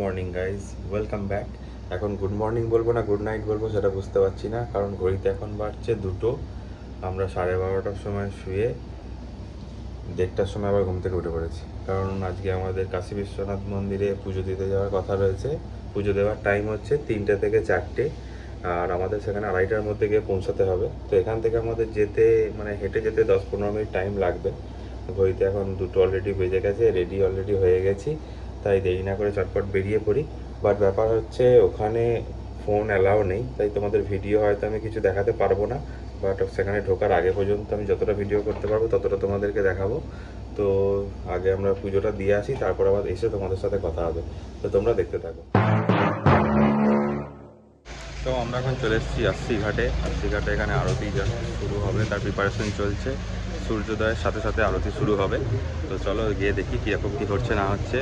Morning guys, welcome back. এখন good morning বলবো না গুড নাইট বলবো সেটা বুঝতে পারছি না, কারণ ঘড়িতে এখন বাজছে 2টো। আমরা 12:30টার সময় শুয়ে 1:30টার সময় আবার ঘুম থেকে উঠে পড়েছি, কারণ আজকে আমাদের কাশী বিশ্বনাথ মন্দিরে পুজো দিতে যাওয়ার কথা রয়েছে। পুজো দেওয়ার টাইম হচ্ছে 3টে থেকে 4টে, আর আমাদের সেখানে 2:30টার মধ্যে গিয়ে পৌঁছাতে হবে। তো এখান থেকে আমাদের যেতে হেঁটে যেতে 10-15 মিনিট টাইম লাগবে। ঘড়িতে এখন 2টো অলরেডি বেজে গেছে, রেডি অলরেডি হয়ে গেছি, তাই দেরি না করে চটপট বেরিয়ে পড়ি। বাট ব্যাপার হচ্ছে ওখানে ফোন অ্যালাউ নেই, তাই তোমাদের ভিডিও হয়তো আমি কিছু দেখাতে পারবো না। বাট সেখানে ঢোকার আগে পর্যন্ত আমি যতটা ভিডিও করতে পারবো ততটা তোমাদেরকে দেখাবো। তো আগে আমরা পুজোটা দিয়ে আসি, তারপর আবার এসে তোমাদের সাথে কথা হবে। তো তোমরা দেখতে থাকো। তো আমরা এখন চলে এসেছি আশি ঘাটে। এখানে আরতি শুরু হবে, তার প্রিপারেশন চলছে। সূর্যোদয়ের সাথে সাথে আরতি শুরু হবে। তো চলো গিয়ে দেখি কীরকম কী হচ্ছে না হচ্ছে।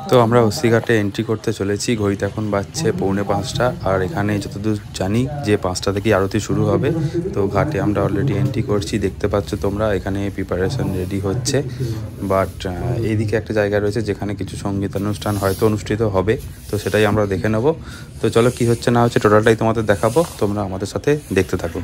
তো আমরা ঘাটে এন্ট্রি করতে চলেছি। ঘড়িতে এখন বাজছে 4:45, আর এখানে যতদূর জানি যে 5টা থেকে আরতি শুরু হবে। তো ঘাটে আমরা অলরেডি এন্ট্রি করছি, দেখতে পাচ্ছ তোমরা। এখানে প্রিপারেশন রেডি হচ্ছে। বাট এইদিকে একটা জায়গা রয়েছে যেখানে কিছু সঙ্গীতানুষ্ঠান হয়তো অনুষ্ঠিত হবে, তো সেটাই আমরা দেখে নেব। তো চলো কি হচ্ছে না হচ্ছে টোটালটাই তোমাদের দেখাবো, তোমরা আমাদের সাথে দেখতে থাকো।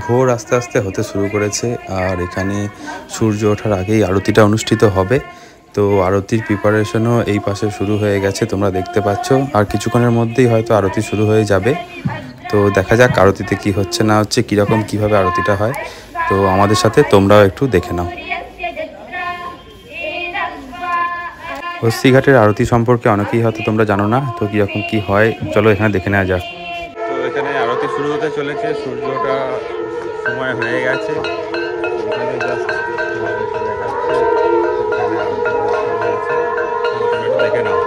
ভোর আস্তে আস্তে হতে শুরু করেছে, আর এখানে সূর্য ওঠার আগেই আরতিটা অনুষ্ঠিত হবে। তো আরতির প্রিপারেশনও এই পাশে শুরু হয়ে গেছে, তোমরা দেখতে পাচ্ছ। আর কিছুক্ষণের মধ্যেই হয়তো আরতি শুরু হয়ে যাবে। তো দেখা যাক আরতিতে কি হচ্ছে না হচ্ছে, কীরকম কীভাবে আরতিটা হয়। তো আমাদের সাথে তোমরাও একটু দেখে নাও। ঘাটের আরতি সম্পর্কে অনেকেই হয়তো তোমরা জানো না, তো কীরকম কী হয় চলো এখানে দেখে নেওয়া যাক। তো এখানে আরতি শুরু হতে চলেছে, সূর্যটা সময় হয়ে গেছে। এখানে জাস্ট তোমাদেরকে দেখাচ্ছি, এখানে আরতি হয়েছে, তোমরা দেখে নাও।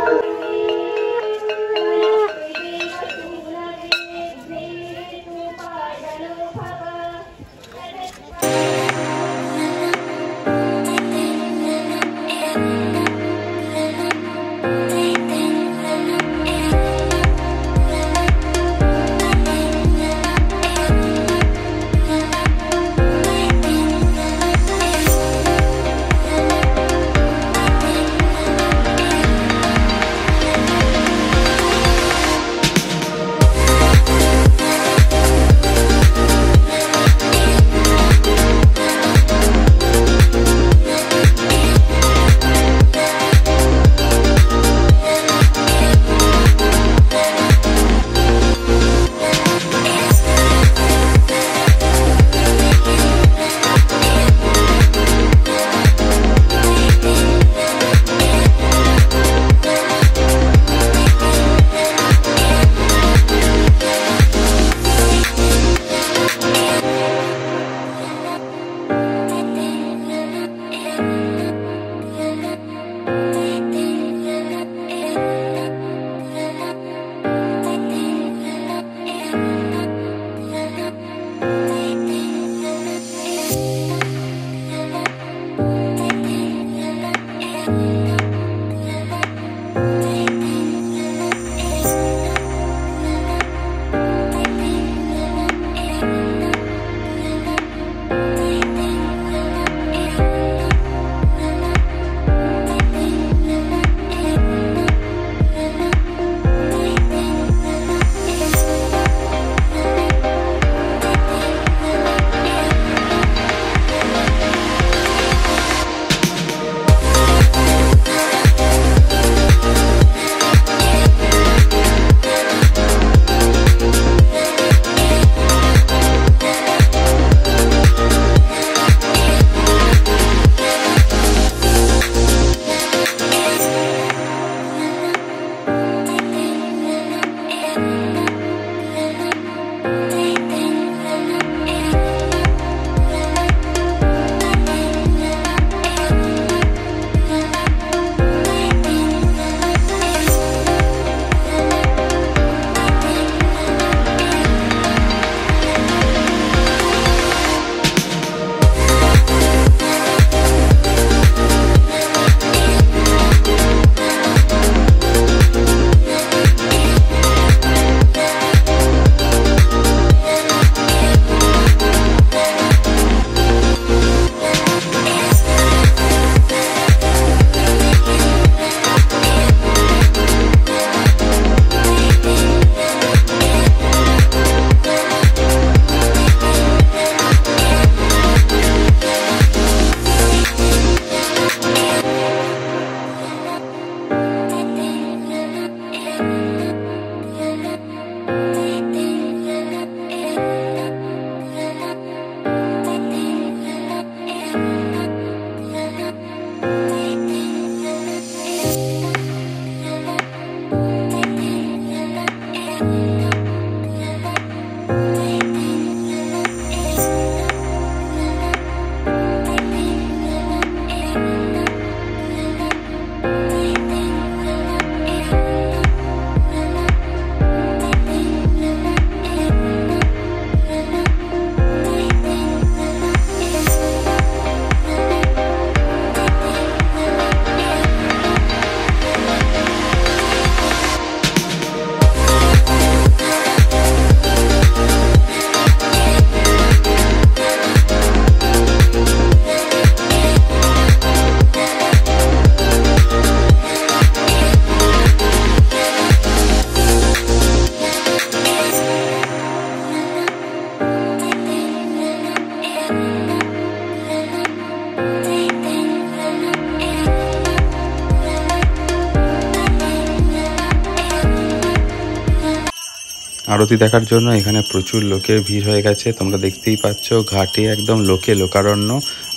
আরতি দেখার জন্য এখানে প্রচুর লোকের ভিড় হয়ে গেছে, তোমরা দেখতেই পাচ্ছ। ঘাটে একদম লোকে লোকারণ্য,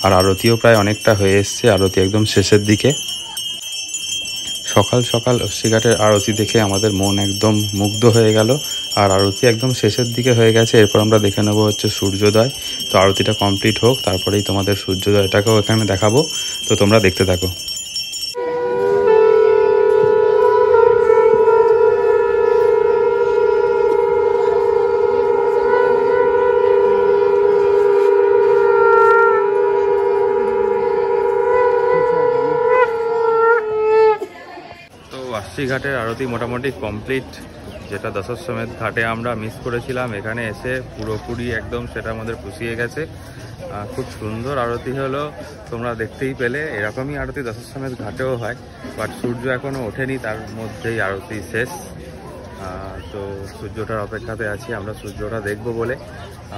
আর আরতিও প্রায় অনেকটা হয়ে এসছে, আরতি একদম শেষের দিকে। সকাল সকাল অস্বীঘাটের আরতি দেখে আমাদের মন একদম মুগ্ধ হয়ে গেল, আর আরতি একদম শেষের দিকে হয়ে গেছে। এরপর আমরা দেখে নেবো হচ্ছে সূর্যোদয়। তো আরতিটা কমপ্লিট হোক, তারপরেই তোমাদের সূর্যোদয়টাকেও এখানে দেখাবো। তো তোমরা দেখতে থাকো। ঘাটের আরতি মোটামুটি কমপ্লিট। যেটা দশাশ্বমেধ ঘাটে আমরা মিস করেছিলাম, এখানে এসে পুরোপুরি একদম সেটা আমাদের পুষিয়ে গেছে। খুব সুন্দর আরতি হলো, তোমরা দেখতেই পেলে। এরকমই আরতি দশাশ্বমেধ ঘাটেও হয়, বাট সূর্য এখনও ওঠেনি, তার মধ্যেই আরতি শেষ। তো সূর্যটার অপেক্ষাতে আছি আমরা, সূর্যটা দেখবো বলে।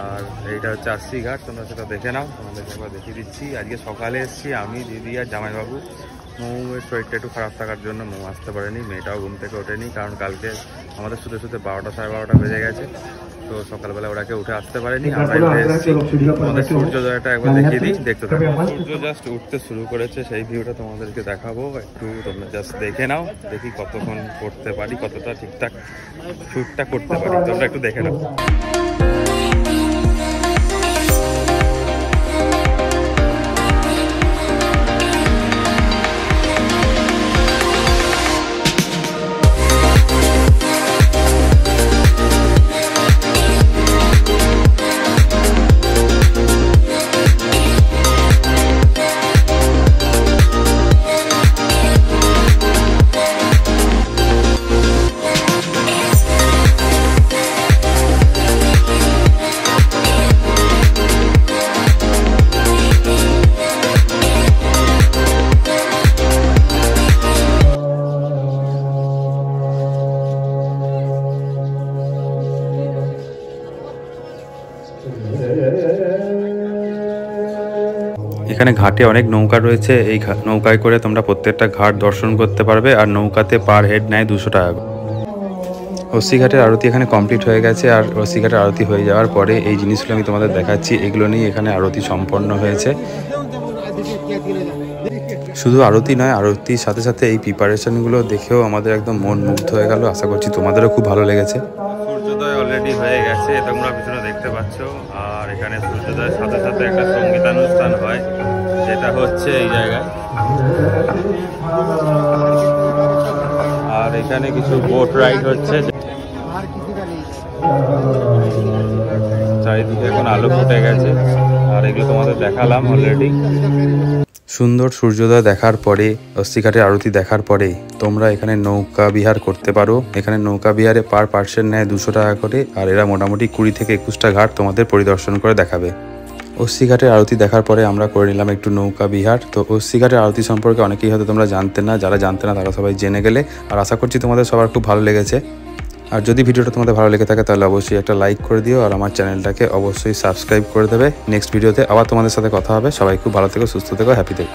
আর এইটা হচ্ছে আশি ঘাট, তোমরা সেটা দেখে নাও, তোমাদেরকে একবার দেখিয়ে দিচ্ছি। আজকে সকালে এসেছি আমি, দিদি আর জামাইবাবু। মৌয়ের শরীরটা একটু খারাপ থাকার জন্য মৌ আসতে পারেনি, মেয়েটাও ঘুম থেকে ওঠেনি, কারণ কালকে আমাদের শুতে শুতে 12টা সাড়ে 12টা বেজে গেছে। তো সকালবেলা ওরাকে উঠে আসতে পারেনি, আমরা এসেছি। আমাদের সূর্যোদয়টা একবার দেখিয়ে দিই, দেখতে থাকো। সূর্য জাস্ট উঠতে শুরু করেছে, সেই ভিউটা তোমাদেরকে দেখাবো। একটু তোমরা জাস্ট দেখে নাও, দেখি কতক্ষণ করতে পারি, কতটা ঠিকঠাক শ্যুটটা করতে পারি, তোমরা একটু দেখে নাও। এখানে ঘাটে অনেক নৌকা রয়েছে, এই নৌকায় করে তোমরা প্রত্যেকটা ঘাট দর্শন করতে পারবে, আর নৌকাতে পার হেড নেয় 200 টাকা। অস্বীঘাটের আরতি এখানে কমপ্লিট হয়ে গেছে, আর অস্বীঘাটের আরতি হয়ে যাওয়ার পরে এই জিনিসগুলো আমি তোমাদের দেখাচ্ছি, এগুলো নিয়ে এখানে আরতি সম্পন্ন হয়েছে। শুধু আরতি নয়, আরতির সাথে সাথে এই প্রিপারেশনগুলো দেখেও আমাদের একদম মন মুগ্ধ হয়ে গেল। আশা করছি তোমাদেরও খুব ভালো লেগেছে। সূর্যোদয় অলরেডি হয়ে গেছে, তোমরা পিছনে দেখতে পাচ্ছ। আর এখানে সূর্যোদয়ের সাথে সাথে একটা সঙ্গীতানুষ্ঠান হয়, যেটা হচ্ছে এই জায়গায়। আর এখানে কিছু বোট রাইড হচ্ছে, চারিদিকে এখন আলো ফুটে গেছে, আর এগুলো তোমাদের দেখালাম অলরেডি। সুন্দর সূর্যোদয় দেখার পরে, অস্বীঘাটের আরতি দেখার পরে তোমরা এখানে নৌকা বিহার করতে পারো। এখানে নৌকা বিহারে পার পার্সন নেয় 200 টাকা করে, আর এরা মোটামুটি 20 থেকে 21টা ঘাট তোমাদের পরিদর্শন করে দেখাবে। অস্বীঘাটের আরতি দেখার পরে আমরা করে নিলাম একটু নৌকা বিহার। তো অস্বীঘাটের আরতি সম্পর্কে অনেকেই হয়তো তোমরা জানতে না, যারা জানতে না তারা সবাই জেনে গেলে। আর আশা করছি তোমাদের সবার খুব ভালো লেগেছে। আর যদি ভিডিওটা তোমাদের ভালো লেগে থাকে তাহলে অবশ্যই একটা লাইক করে দিও, আর আমার চ্যানেলটাকে অবশ্যই সাবস্ক্রাইব করে দেবে। নেক্সট ভিডিওতে আবার তোমাদের সাথে কথা হবে। সবাই খুব ভালো থেকো, সুস্থ থেকো, হ্যাপি থেকো।